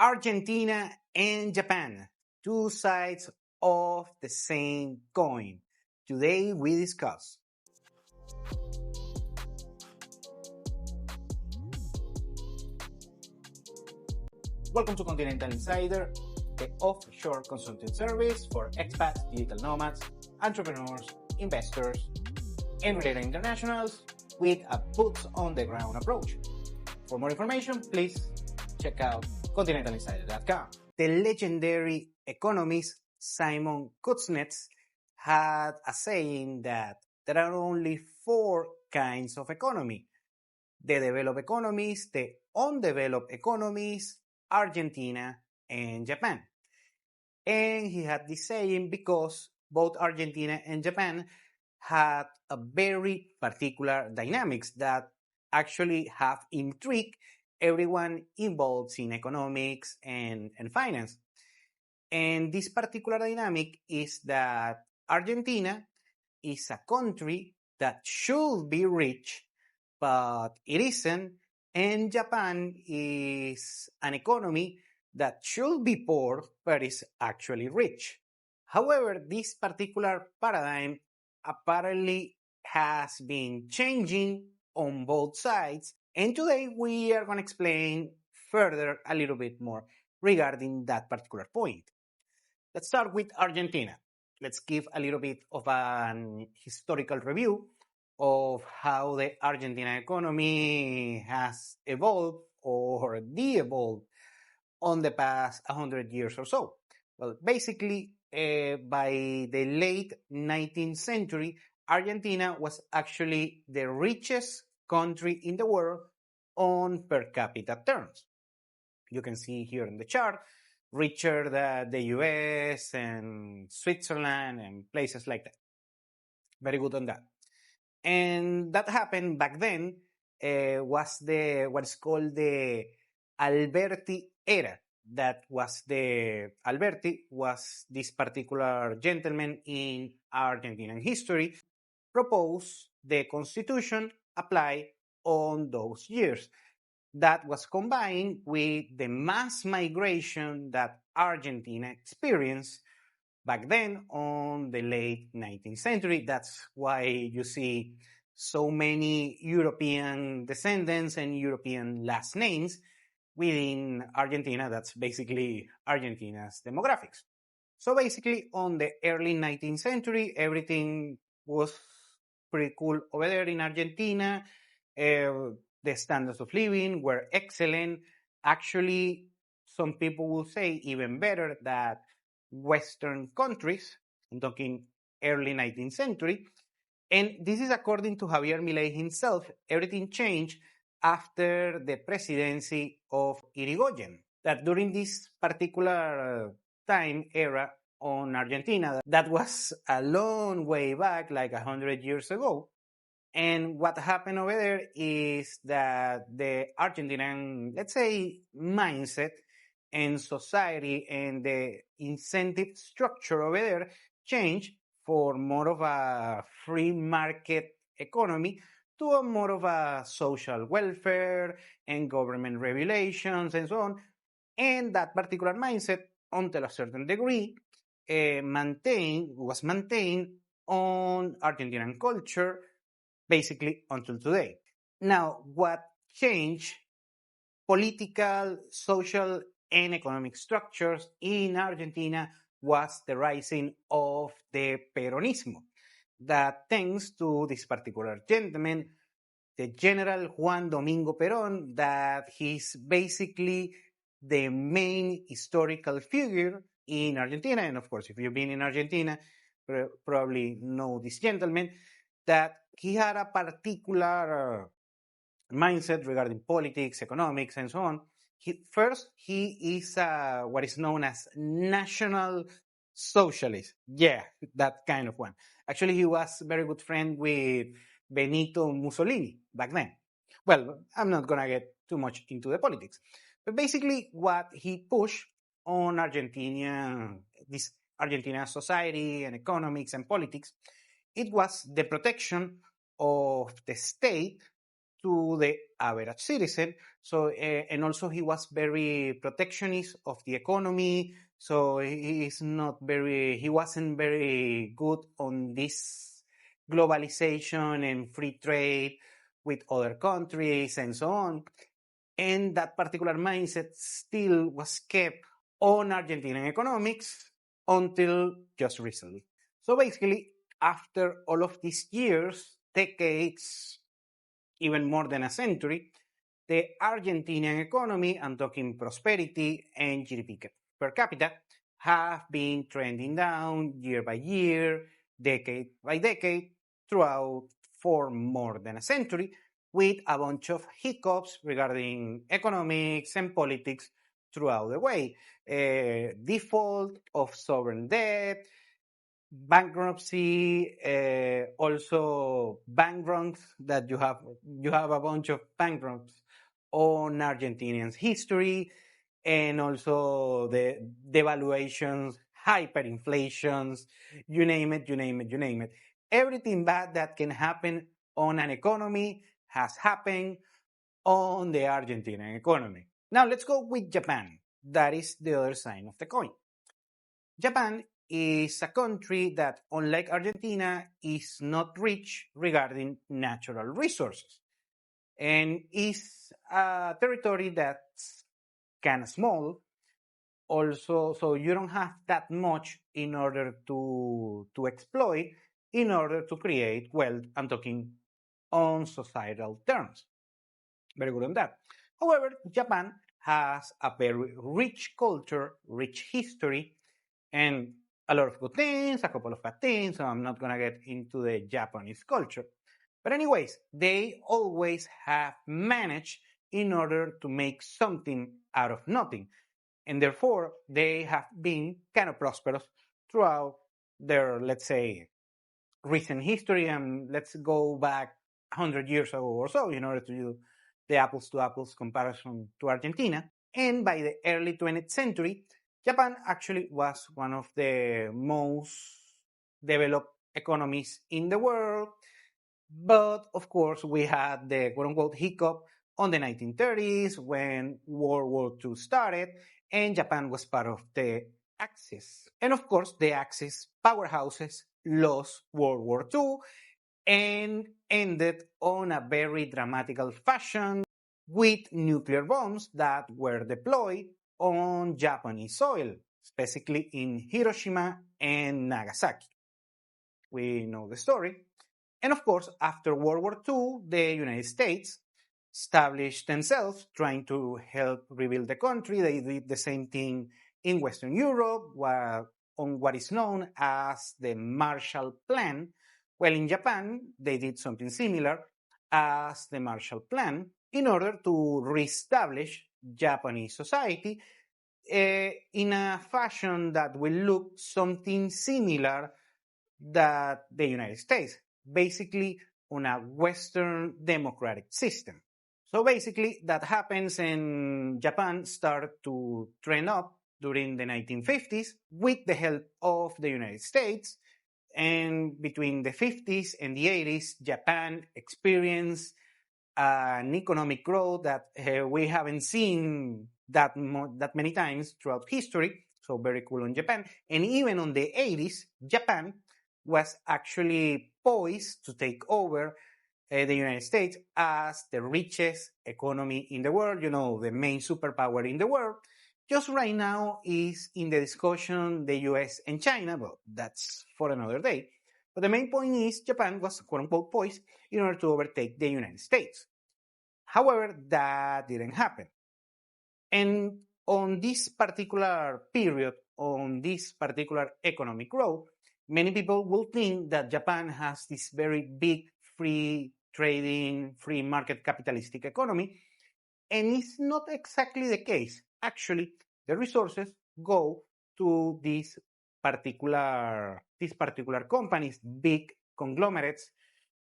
Argentina and Japan, two sides of the same coin. Today we discuss. Welcome to Continental Insider, the offshore consulting service for expats, digital nomads, entrepreneurs, investors, and related internationals with a boots on the ground approach. For more information, please check out continentalinsider.com. The legendary economist Simon Kuznets had a saying that there are only four kinds of economy: the developed economies, the undeveloped economies, Argentina, and Japan. And he had this saying because both Argentina and Japan had a very particular dynamics that actually have intrigued everyone involved in economics and finance. And this particular dynamic is that Argentina is a country that should be rich, but it isn't. And Japan is an economy that should be poor, but is actually rich. However, this particular paradigm apparently has been changing on both sides. And today we are going to explain further a little bit more regarding that particular point. Let's start with Argentina. Let's give a little bit of an historical review of how the Argentina economy has evolved or de-evolved on the past 100 years or so. Well, basically, by the late 19th century, Argentina was actually the richest country in the world on per capita terms. You can see here in the chart, richer than the US and Switzerland and places like that. Very good on that. And that happened back then was what is called the Alberti era. That was Alberti was this particular gentleman in Argentinian history, proposed the constitution apply on those years. That was combined with the mass migration that Argentina experienced back then on the late 19th century. That's why you see so many European descendants and European last names within Argentina. That's basically Argentina's demographics. So basically, on the early 19th century, everything was pretty cool over there in Argentina. The standards of living were excellent. Actually, some people will say even better that Western countries. I'm talking early 19th century. And this is according to Javier Milei himself. Everything changed after the presidency of Irigoyen. That during this particular time era on Argentina, that was a long way back, like 100 years ago. And what happened over there is that the Argentinian, let's say, mindset and society and the incentive structure over there changed for more of a free market economy to a more of a social welfare and government regulations and so on. And that particular mindset, until a certain degree, was maintained on Argentinian culture basically until today. Now, what changed political, social, and economic structures in Argentina was the rising of the Peronismo. That thanks to this particular gentleman, the General Juan Domingo Perón, that he's basically the main historical figure in Argentina. And of course, if you've been in Argentina, probably know this gentleman, that he had a particular mindset regarding politics, economics, and so on. He is what is known as national socialist. Yeah, that kind of one. Actually, he was a very good friend with Benito Mussolini back then. Well, I'm not going to get too much into the politics. But basically, what he pushed on this Argentina society and economics and politics, it was the protection of the state to the average citizen. So, and also he was very protectionist of the economy. So he wasn't very good on this globalization and free trade with other countries and so on. And that particular mindset still was kept on Argentinian economics until just recently. So basically, after all of these years, decades, even more than a century, the Argentinian economy, I'm talking prosperity and GDP per capita, have been trending down year by year, decade by decade, throughout for more than a century, with a bunch of hiccups regarding economics and politics throughout the way. Default of sovereign debt, bankruptcy, also bank runs that you have a bunch of bank runs on Argentinians history, and also the devaluations, hyperinflations, you name it, you name it, you name it. Everything bad that can happen on an economy has happened on the Argentinian economy. Now let's go with Japan. That is the other side of the coin. Japan is a country that, unlike Argentina, is not rich regarding natural resources and is a territory that's kind of small. Also, so you don't have that much in order to exploit, in order to create wealth. I'm talking on societal terms. Very good on that. However, Japan has a very rich culture, rich history, and a lot of good things, a couple of bad things. So I'm not going to get into the Japanese culture. But anyways, they always have managed in order to make something out of nothing. And therefore, they have been kind of prosperous throughout their, let's say, recent history. And let's go back 100 years ago or so in order to do the apples to apples comparison to Argentina. And by the early 20th century, Japan actually was one of the most developed economies in the world. But of course, we had the quote unquote hiccup on the 1930s when World War II started, and Japan was part of the Axis. And of course, the Axis powerhouses lost World War II and ended on a very dramatical fashion with nuclear bombs that were deployed on Japanese soil, specifically in Hiroshima and Nagasaki. We know the story. And of course, after World War II, the United States established themselves trying to help rebuild the country. They did the same thing in Western Europe on what is known as the Marshall Plan. Well, in Japan, they did something similar as the Marshall Plan in order to reestablish Japanese society in a fashion that will look something similar that the United States, basically on a Western democratic system. So basically that happens and Japan started to trend up during the 1950s with the help of the United States. And between the 50s and the 80s, Japan experienced an economic growth that we haven't seen that many times throughout history. So very cool on Japan. And even on the 80s, Japan was actually poised to take over the United States as the richest economy in the world, the main superpower in the world. Just right now is in the discussion the US and China, but that's for another day. But the main point is Japan was quote unquote poised in order to overtake the United States. However, that didn't happen. And on this particular period, on this particular economic growth, many people will think that Japan has this very big free trading, free market capitalistic economy. And it's not exactly the case. Actually, the resources go to these particular companies, big conglomerates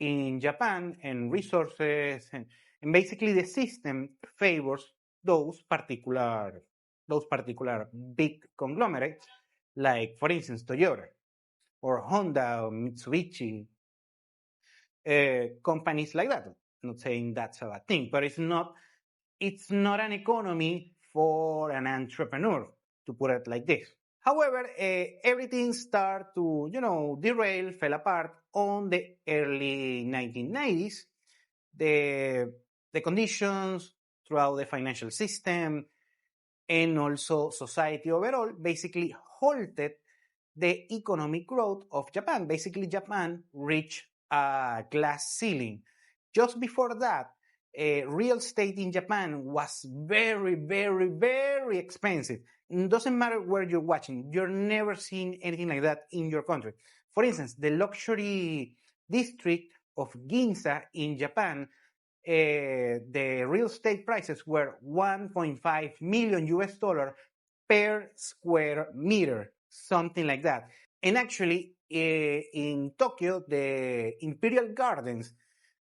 in Japan, and resources, and basically the system favors those particular big conglomerates, like for instance Toyota or Honda or Mitsubishi, companies like that. I'm not saying that's a bad thing, but it's not an economy for an entrepreneur, to put it like this. However, everything started to, derail, fell apart on the early 1990s. The, the conditions throughout the financial system and also society overall basically halted the economic growth of Japan. Basically, Japan reached a glass ceiling. Just before that, real estate in Japan was very, very, very expensive. It doesn't matter where you're watching, you're never seeing anything like that in your country. For instance, the luxury district of Ginza in Japan, the real estate prices were 1.5 million US dollar per square meter, something like that. And actually, in Tokyo, the Imperial Gardens,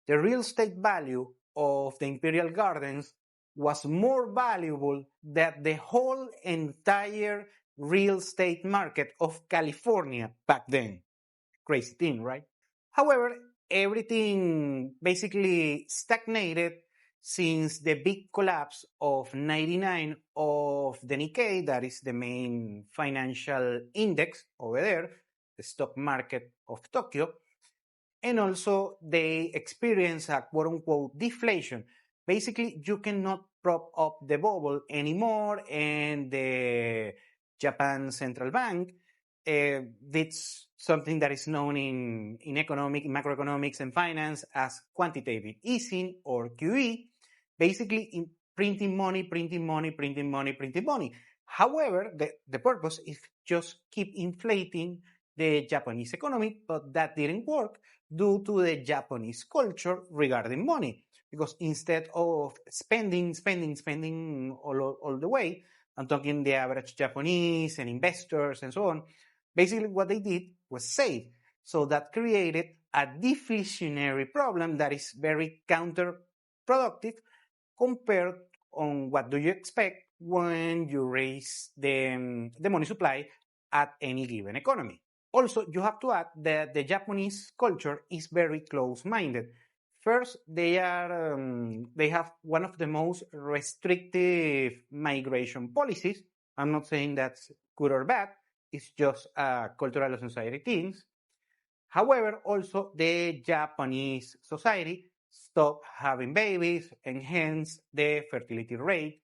the real estate value of the Imperial Gardens was more valuable than the whole entire real estate market of California back then. Crazy thing, right? However, everything basically stagnated since the big collapse of 99 of the Nikkei, that is the main financial index over there, the stock market of Tokyo, and also they experience a quote unquote deflation. Basically, you cannot prop up the bubble anymore, and the Japan Central Bank, it's something that is known in macroeconomics and finance as quantitative easing or QE, basically in printing money, printing money, printing money, printing money. However, the purpose is just keep inflating the Japanese economy, but that didn't work due to the Japanese culture regarding money. Because instead of spending all the way, I'm talking the average Japanese and investors and so on, basically what they did was save. So that created a deflationary problem that is very counterproductive compared on what do you expect when you raise the money supply at any given economy. Also, you have to add that the Japanese culture is very close-minded. First, they have one of the most restrictive migration policies. I'm not saying that's good or bad. It's just cultural society things. However, also the Japanese society stopped having babies, and hence the fertility rate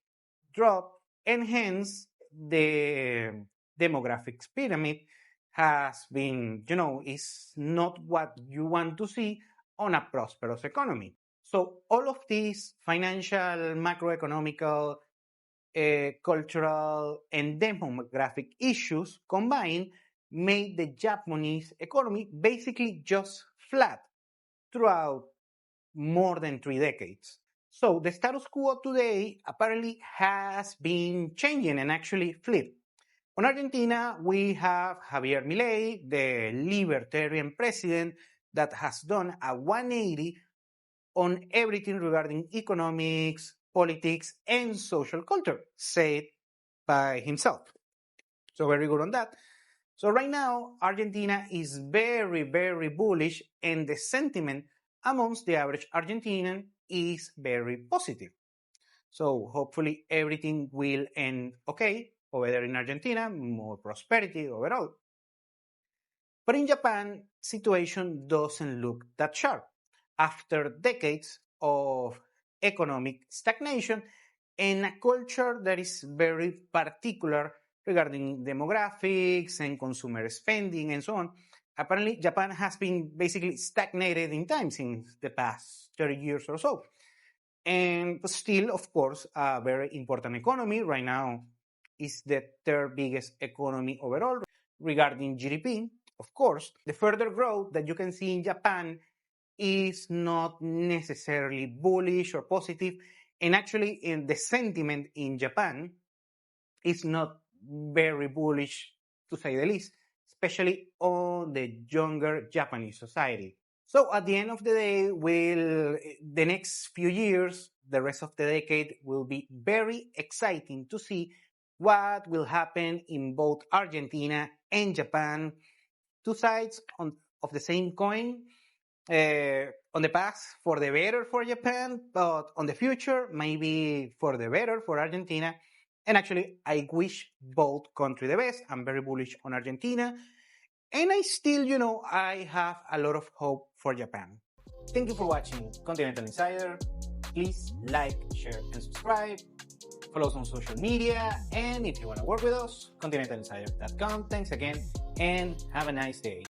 dropped, and hence the demographics pyramid has been, is not what you want to see on a prosperous economy. So all of these financial, macroeconomical, cultural, and demographic issues combined made the Japanese economy basically just flat throughout more than 3 decades. So the status quo today apparently has been changing and actually flipped. On Argentina, we have Javier Milei, the libertarian president that has done a 180 on everything regarding economics, politics, and social culture, said by himself. So very good on that. So right now, Argentina is very, very bullish, and the sentiment amongst the average Argentinian is very positive. So hopefully everything will end okay over there in Argentina, more prosperity overall. But in Japan, situation doesn't look that sharp. After decades of economic stagnation and a culture that is very particular regarding demographics and consumer spending and so on, apparently Japan has been basically stagnated in time since the past 30 years or so. And still, of course, a very important economy. Right now is the third biggest economy overall regarding GDP. Of course, the further growth that you can see in Japan is not necessarily bullish or positive. And actually, in the sentiment in Japan is not very bullish, to say the least, especially on the younger Japanese society. So at the end of the day, the next few years, the rest of the decade will be very exciting to see what will happen in both Argentina and Japan, two sides of the same coin, On the past, for the better for Japan, but on the future, maybe for the better for Argentina. And actually, I wish both countries the best. I'm very bullish on Argentina. And I still, I have a lot of hope for Japan. Thank you for watching Continental Insider. Please like, share, and subscribe. Follow us on social media. And if you want to work with us, continentalinsider.com. Thanks again, and have a nice day.